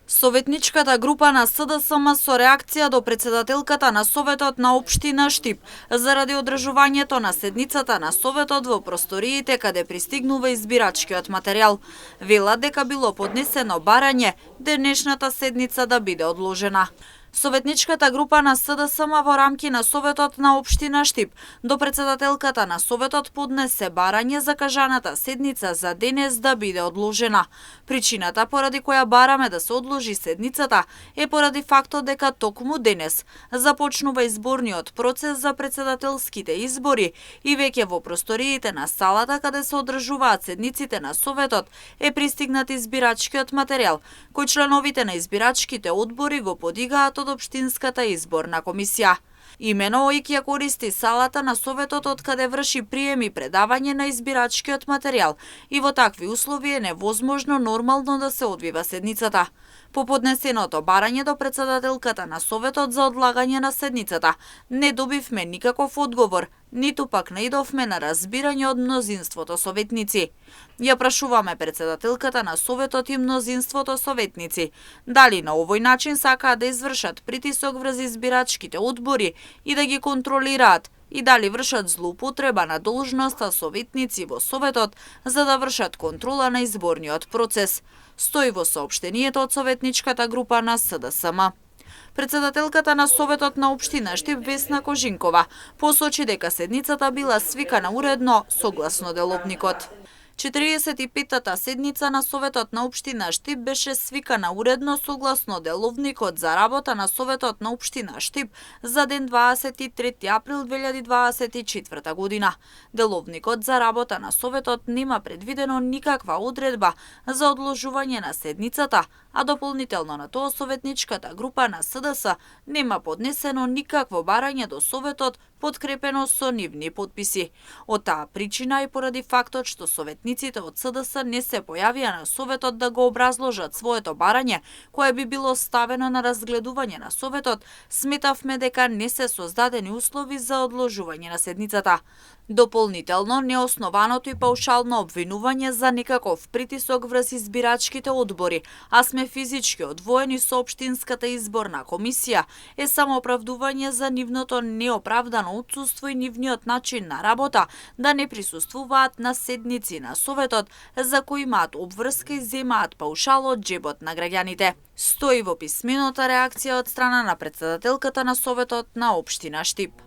Советничката група на СДСМ со реакција до председателката на Советот на општина Штип заради одржувањето на седницата на Советот во просториите каде пристигнува избирачкиот материјал. Велат дека било поднесено барање денешната седница да биде одложена. Советничката група на СДСМ во рамки на Советот на општина Штип до председателката на Советот поднесе барање закажаната седница за денес да биде одложена. Причината поради која бараме да се одложи седницата е поради фактот дека токму денес започнува изборниот процес за председателските избори и веќе во просториите на салата каде се одржуваат седниците на Советот е пристигнат избирачкиот материјал, кој членовите на избирачките одбори го подигаат од општинската изборна комисија. Имено ОИК ја користи салата на Советот од каде врши прием и предавање на избирачкиот материјал и во такви услови е невозможно нормално да се одвива седницата. По поднесеното барање до председателката на Советот за одлагање на седницата не добивме никаков одговор, ниту пак наидовме на разбирање од мнозинството советници. Ја прашуваме председателката на Советот и мнозинството советници дали на овој начин сакаат да извршат притисок врз избирачките одбори и да ги контролираат и дали вршат злоупотреба на должноста советници во Советот за да вршат контрола на изборниот процес, стои во соопштението од советничката група на СДСМ. Председателката на Советот на општина Штип Весна Кожинкова посочи дека седницата била свикана уредно согласно деловникот. 45-та седница на Советот на општина Штип беше свикана уредно согласно деловникот за работа на Советот на општина Штип за ден 23 април 2024 година. Деловникот за работа на Советот нема предвидено никаква одредба за одложување на седницата, а дополнително на тоа советничката група на СДС нема поднесено никакво барање до Советот подкрепено со нивни подписи. Од таа причина и поради фактот што советниците од СДС не се појавија на Советот да го образложат своето барање, кое би било ставено на разгледување на Советот, сметавме дека не се создадени услови за одложување на седницата. Дополнително, неоснованото и паушално обвинување за некаков притисок врз избирачките одбори, а сме физички одвоени со општинската изборна комисија, е само оправдување за нивното неоправдано отсуство и нивниот начин на работа да не присуствуваат на седници на Советот за кои имаат обврска и земаат паушал од џебот на граѓаните. Стои во писмената реакција од страна на председателката на Советот на општина Штип.